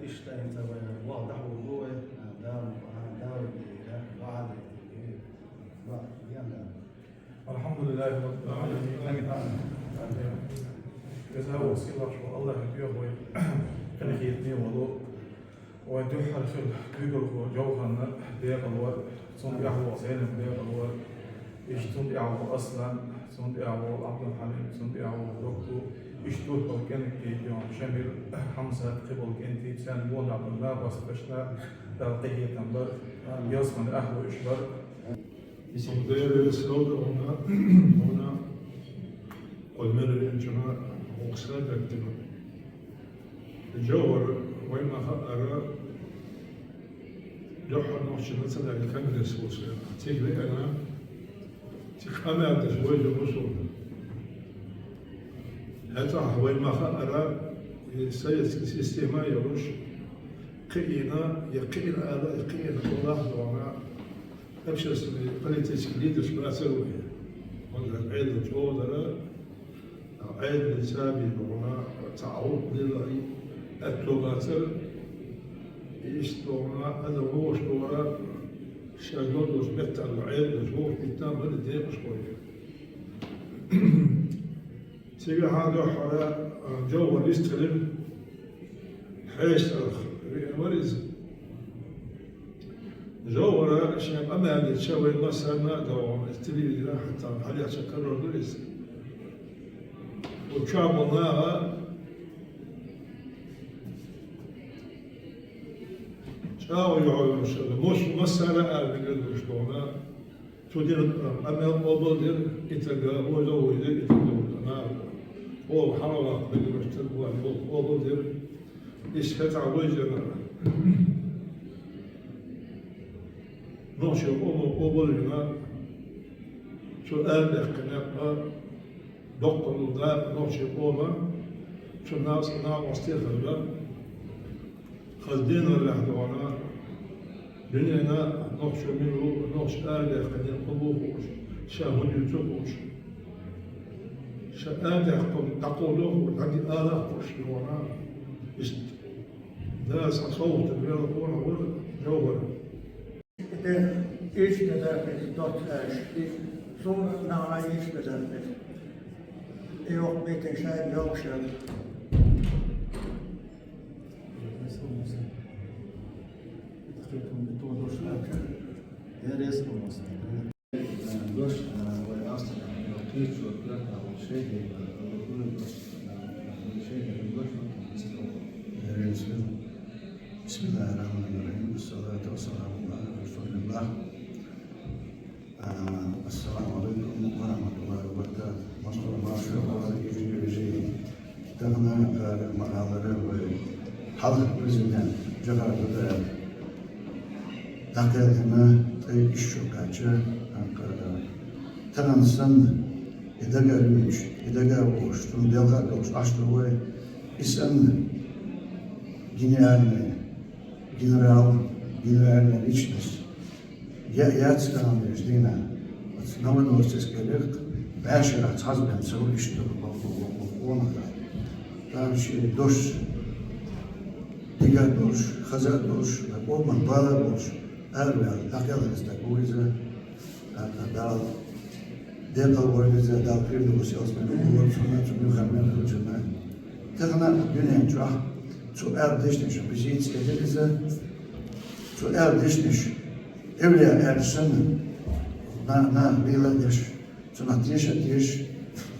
إيش أنت واضح وهو دار بعد الحمد لله رب العالمين. جزاه وسيلة الله يبيه كان يخيطني وضوء ويدوح في الكبير وجوهرنا دير الوقت صند يعبو سالم دير الوقت يشتون يعبو أصلا صند يعبو عبد الحليم صند يعبو دكتور يشتوه بالكنك يوم شمل حمزة قبل كنتي بسان بون عبد الله وسبشنا تلقيه تنبر يصمن أهو إشبر دير السوداء هنا والمر الانجماع وقصاد الدماء الجوهر وين ما أرى جوهر نوش مثلا الكامل السوسي تيجي أنا تخمع تزوج الرسول هذا وين ما أرى سيستما يروش قينا يقين على يقين الله وما أبشر قلت تسكليد اسمها سوي ولا عيد الجودة عيد الإنسابي وما تعود لله التوغاتر يشتونا هذا هو شتورا شادود وزبت على العيد الجور كتاب من الدين شوية تيجي هذا حرا جو يستلم حيش ورز جوهرة شيء أما اللي تسوي مثلا دوام التلفزيون حتى هل يتكرر درس وشاملناها شاو يعود مش مسألة من الدرسونا تدير أما قبل دير يتجا هو لو يدير يتجا هو حرارة بالمرتب هو قبل دير يسكت عوجنا نوشي أولنا سؤال لقناة دكتور ذا نوشي أولا شو الناس وستيخدم خزدين الرحدوانا دنيانا نوشي منو نوشي آل لقناة قبوش شاهد يتوبوش شاهد تقولوه عندي آلاف وشلونا ناس صوت بيضاقونا جوهر إيش ندافع دوت ثم نعم إيش ندافع يوم بيت شاي يوشل بسم الله الرحمن الرحيم والصلاة والسلام على رسول الله. السلام عليكم ورحمة الله وبركاته. مصر ما شاء الله يجي تغنى المحاضرة وحضر بريزيدنت جهر بدأ تقدمه تي الشوكاتشة تنسن إذا قالوش إذا قالوش تندلها قوش عشتوه اسم generalna ličnost. Ja stavim ždina od novonosijske vrk, vešera cazbem se ulište u onoga. Takže doš, diga doš, hazar doš, oman bala doš, ervel, takjeles da guize, da dekal vojlize, da prirdus jasmen uvorcuna, cu Muhammed Hücüme. Tegna dünya çuah, zu erdişniş, biziz edilize, zu erdişniş, evliya ersin, na biladiş, zu natiş etiş,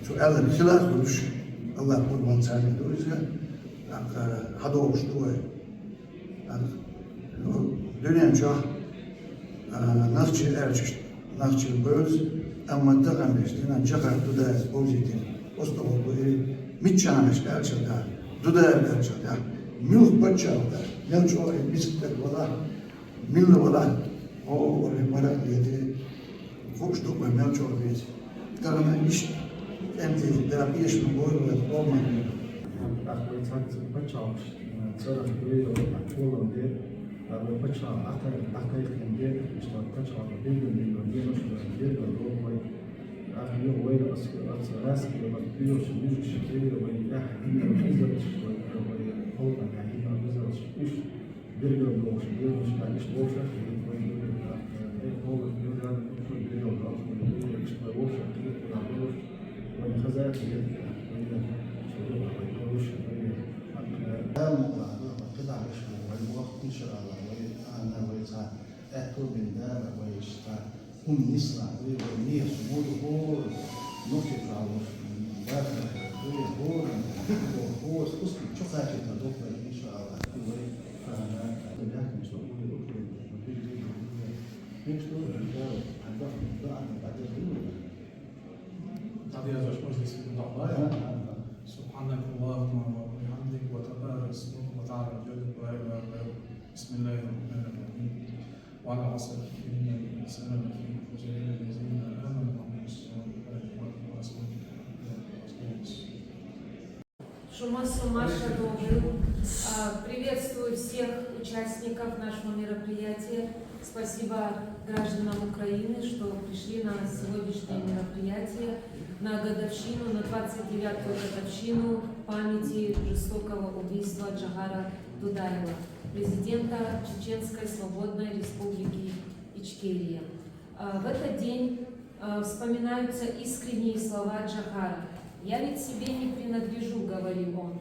zu erden hilal kuruş, Allah kurban sani durize, hada oluştuğu, dünya çuah, nakçı erçiş, nakçı böz, ama tağamış, dinan çakar dudayız, pozitin, ostavu mitçanamış erçilda, dudayız erçilda, milk bacağında, yanço bisiklet valla, milli valla, o para yedi, koştuk ve yanço biz. Tarana iş, emti, terapi iş mi boyu ve olmadı. أخوي صارت بتشاوش صار أخوي أطول مدير بتشا أخوي مدير اشتغل بتشا مدير مش مدير بالروح أخوي وين راسك لما تبيو شو بيجي شكلي وين أحد من الجزر هو يعني الجزر Берген болушу, берген конечно болушу, новый берген берген, что болушу, ومن خزائن قطع مشهور والوقت إن شاء الله وأنا ويزع أتو من دار ويشتى نسمع ويغني سمود هو نقطة على داخل هو خصوصي شو خاطر تدوق إن شاء الله فأنا لكن شو تعطيها زوج مجلس من الأعضاء. سبحانك اللهم وبحمدك وتبارك اسمك وتعالى جدك ولا إله إلا أنت. بسم الله الرحمن الرحيم. وعلى العصر إن الإنسان لفي خسر الذين آمنوا وعملوا الصالحات وتواصوا بالحق. Шумасу Маша Довжин. Приветствую всех участников нашего мероприятия. Спасибо гражданам Украины, что пришли на сегодняшнее мероприятие, на годовщину, на 29-ю годовщину памяти жестокого убийства Джохара Дудаева, президента Чеченской Свободной Республики Ичкерия. В этот день вспоминаются искренние слова Джохара. «Я ведь себе не принадлежу», — говорил он.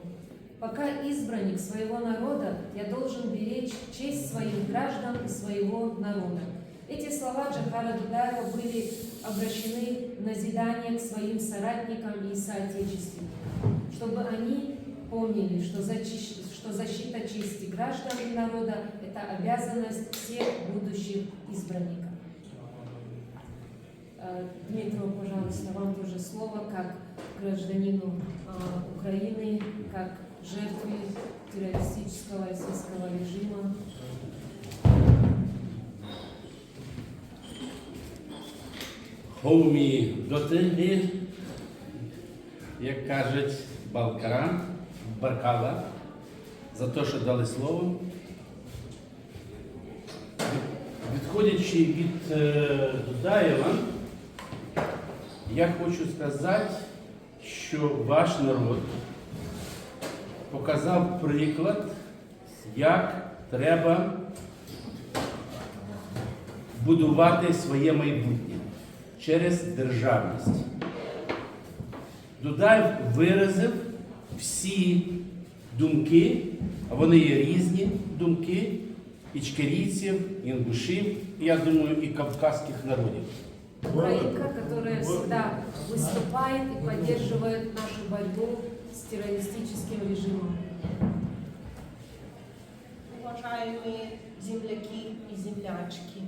«Пока избранник своего народа, я должен беречь честь своих граждан и своего народа». Эти слова Джохара Дудаева были обращены в назидание к своим соратникам и соотечественникам, чтобы они помнили, что защита чести граждан и народа – это обязанность всех будущих избранников. Дмитрий, пожалуйста, вам тоже слово, как гражданину Украины, как жертве террористического российского режима. Хоумі дотиги, як кажуть, Баркала, за те, що дали слово. Відходячи від Дудаєва, я хочу сказати, що ваш народ показав приклад, як треба будувати своє майбутнє через державність. Дудаєв виразив всі думки, а вони є різні думки, ичкерийцев, ингушей, я думаю, и кавказских народов. Украинка, которая всегда выступает и поддерживает нашу борьбу с террористическим режимом. Уважаемые земляки и землячки,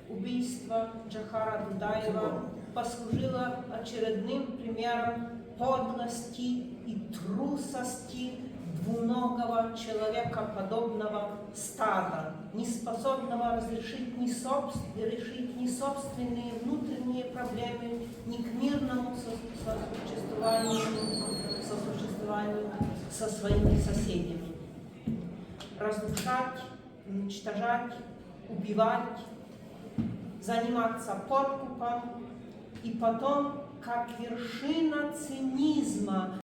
убийство Джохара Дудаева послужило очередным примером подлости и трусости двуногого человекоподобного стада, не способного решить ни собственные внутренние проблемы, ни к мирному сосуществованию со своими соседями. Разрушать, уничтожать, убивать, заниматься подкупом и потом, как вершина цинизма,